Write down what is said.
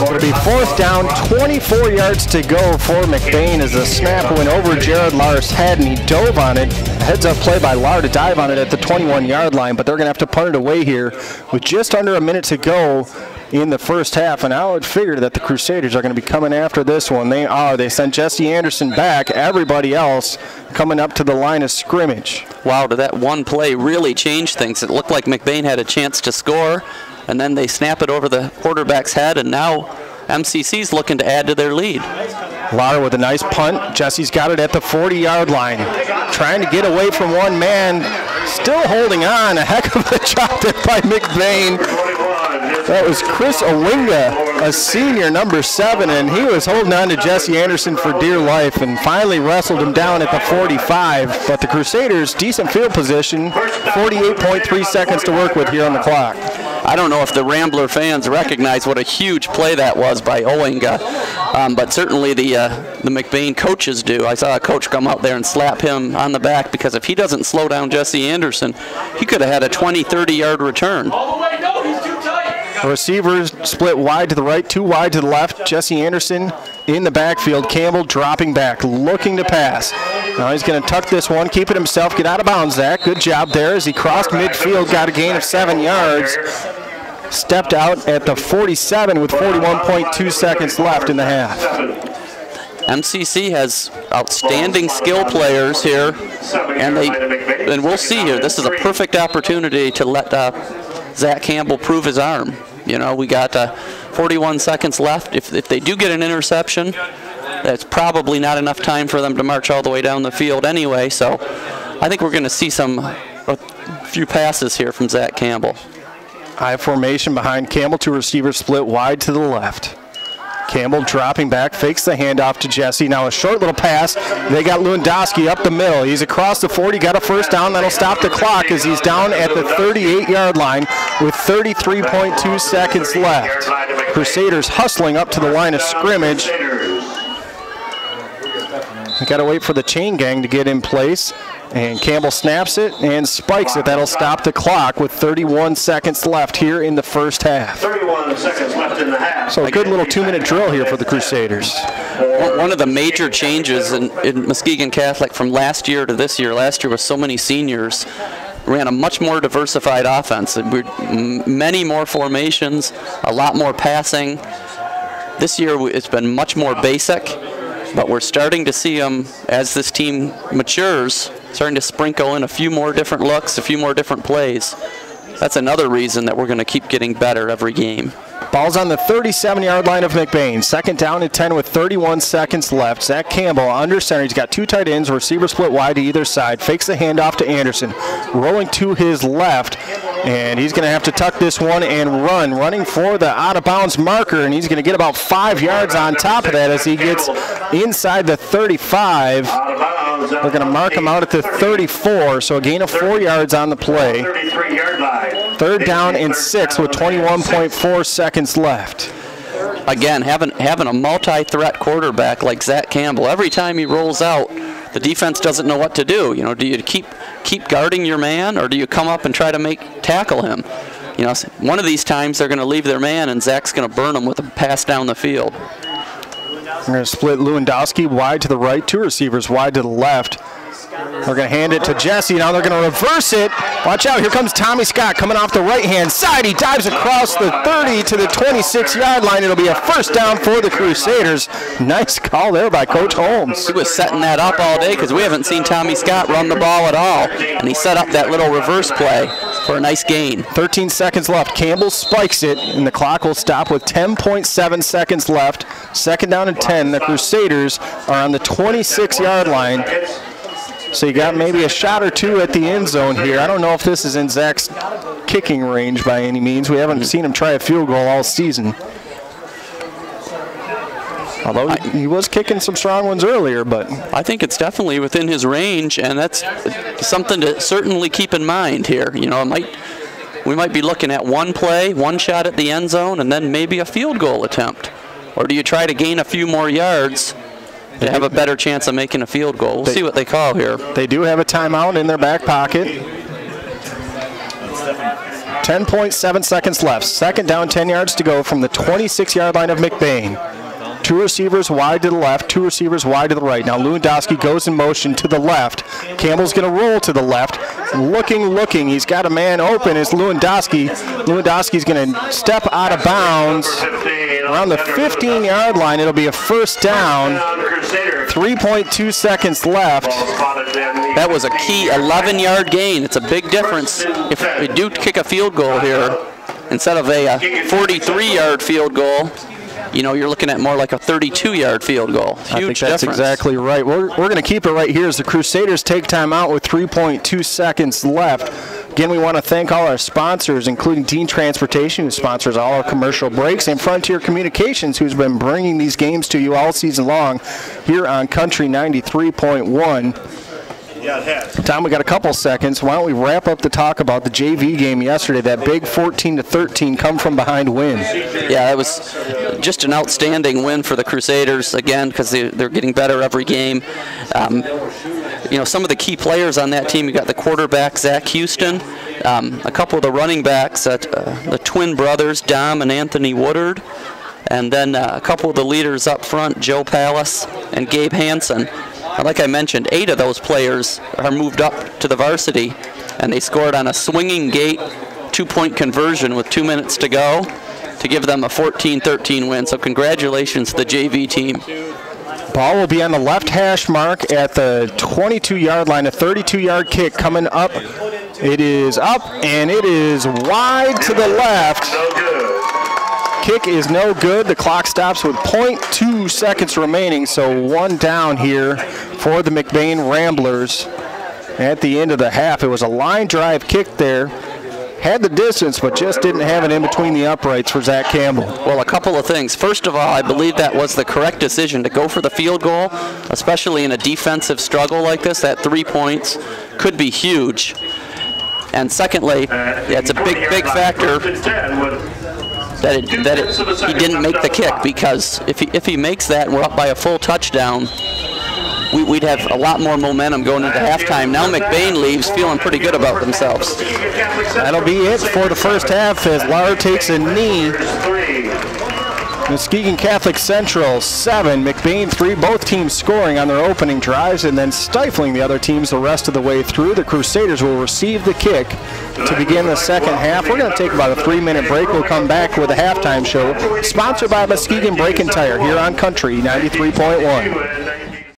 It'll be 4th down, 24 yards to go for McBain as the snap went over Jared Lahr's head and he dove on it. Heads-up play by Lahr to dive on it at the 21-yard line, but they're going to have to punt it away here with just under a minute to go in the first half, and I would figure that the Crusaders are going to be coming after this one. They are. They sent Jesse Anderson back. Everybody else coming up to the line of scrimmage. Wow, did that one play really change things? It looked like McBain had a chance to score, and then they snap it over the quarterback's head, and now MCC's looking to add to their lead. Lahr with a nice punt. Jesse's got it at the 40-yard line. Trying to get away from one man. Still holding on. A heck of a job there by McBain. That was Chris Owinga, a senior, number 7, and he was holding on to Jesse Anderson for dear life and finally wrestled him down at the 45. But the Crusaders, decent field position, 48.3 seconds to work with here on the clock. I don't know if the Rambler fans recognize what a huge play that was by Owinga, but certainly the McBain coaches do. I saw a coach come out there and slap him on the back because if he doesn't slow down Jesse Anderson, he could have had a 20, 30-yard return. The receivers split wide to the right, 2 wide to the left. Jesse Anderson in the backfield. Campbell dropping back, looking to pass. Now he's going to tuck this one, keep it himself, get out of bounds, Zach. Good job there as he crossed midfield, got a gain of 7 yards. Stepped out at the 47 with 41.2 seconds left in the half. MCC has outstanding skill players here, and we'll see here. This is a perfect opportunity to let Zach Campbell prove his arm. You know, we got 41 seconds left. If they do get an interception, that's probably not enough time for them to march all the way down the field anyway. So I think we're going to see a few passes here from Zach Campbell. High formation behind Campbell, 2 receivers split wide to the left. Campbell dropping back, fakes the handoff to Jesse. Now a short little pass. They got Lewandowski up the middle. He's across the 40, got a first down. That'll stop the clock as he's down at the 38-yard line with 33.2 seconds left. Crusaders hustling up to the line of scrimmage. We got to wait for the chain gang to get in place. And Campbell snaps it and spikes it. That'll stop the clock with 31 seconds left here in the first half. 31 seconds left in the half. So a good little 2-minute drill here for the Crusaders. One of the major changes in Muskegon Catholic from last year to this year, last year with so many seniors, ran a much more diversified offense. Many more formations, a lot more passing. This year it's been much more basic, but we're starting to see them, as this team matures, starting to sprinkle in a few more different looks, a few more different plays. That's another reason that we're going to keep getting better every game. Ball's on the 37-yard line of McBain. 2nd down and 10 with 31 seconds left. Zach Campbell under center. He's got 2 tight ends. Receiver split wide to either side. Fakes the handoff to Anderson. Rolling to his left. And he's going to have to tuck this one and run. Running for the out-of-bounds marker. And he's going to get about 5 yards on top of that as he gets inside the 35. They're going to mark him out at the 34. So a gain of 4 yards on the play. 3rd down and 6 with 21.4 seconds left. Again, having a multi-threat quarterback like Zach Campbell, every time he rolls out, the defense doesn't know what to do. You know, do you keep guarding your man, or do you come up and try to tackle him? You know, one of these times they're going to leave their man, and Zach's going to burn them with a pass down the field. We're going to split Lewandowski wide to the right, 2 receivers wide to the left. They're going to hand it to Jesse. Now they're going to reverse it. Watch out. Here comes Tommy Scott coming off the right-hand side. He dives across the 30 to the 26-yard line. It'll be a first down for the Crusaders. Nice call there by Coach Holmes. He was setting that up all day because we haven't seen Tommy Scott run the ball at all. And he set up that little reverse play for a nice gain. 13 seconds left. Campbell spikes it, and the clock will stop with 10.7 seconds left. 2nd down and 10. The Crusaders are on the 26-yard line. So you got maybe a shot or 2 at the end zone here. I don't know if this is in Zach's kicking range by any means. We haven't seen him try a field goal all season. Although he was kicking some strong ones earlier, but I think it's definitely within his range, and that's something to certainly keep in mind here. You know, we might be looking at one play, one shot at the end zone, and then maybe a field goal attempt. Or do you try to gain a few more yards to have a better chance of making a field goal? We'll see what they call here. They do have a timeout in their back pocket. 10.7 seconds left. Second down, 10 yards to go from the 26-yard line of McBain. Two receivers wide to the left, two receivers wide to the right. Now Lewandowski goes in motion to the left. Campbell's going to roll to the left. Looking. He's got a man open. It's Lewandowski. Lewandowski's going to step out of bounds around the 15-yard line. It'll be a first down. 3.2 seconds left. That was a key 11-yard gain. It's a big difference if we do kick a field goal here instead of a 43-yard field goal. You know, you're looking at more like a 32-yard field goal. Huge I think that's difference. exactly right. We're going to keep it right here as the Crusaders take time out with 3.2 seconds left. Again, we want to thank all our sponsors, including Dean Transportation, who sponsors all our commercial breaks, and Frontier Communications, who's been bringing these games to you all season long here on Country 93.1. Tom, we got a couple seconds. Why don't we wrap up the talk about the JV game yesterday, that big 14-13 come from behind win. Yeah, it was just an outstanding win for the Crusaders, again, because they're getting better every game. You know, some of the key players on that team, you got the quarterback, Zach Houston, a couple of the running backs, the twin brothers, Dom and Anthony Woodard, and then a couple of the leaders up front, Joe Pallas and Gabe Hansen. Like I mentioned, 8 of those players are moved up to the varsity, and they scored on a swinging gate 2-point conversion with 2 minutes to go to give them a 14-13 win. So congratulations to the JV team. Ball will be on the left hash mark at the 22-yard line. A 32-yard kick coming up. It is up, and it is wide to the left. Kick is no good. The clock stops with 0.2 seconds remaining, so one down here for the McBain Ramblers at the end of the half. It was a line drive kick there. Had the distance, but just didn't have it in between the uprights for Zach Campbell. Well, a couple of things. First of all, I believe that was the correct decision to go for the field goal, especially in a defensive struggle like this. That 3 points could be huge. And secondly, yeah, it's a big factor that he didn't make the kick, because if he makes that and we're up by a full touchdown, we'd have a lot more momentum going into halftime. Now McBain leaves feeling pretty good about themselves. That'll be it for the first half as Lauer takes a knee. Muskegon Catholic Central 7, McBain 3, both teams scoring on their opening drives and then stifling the other teams the rest of the way through. The Crusaders will receive the kick to begin the second half. We're going to take about a 3-minute break. We'll come back with a halftime show sponsored by Muskegon Brake and Tire here on Country 93.1.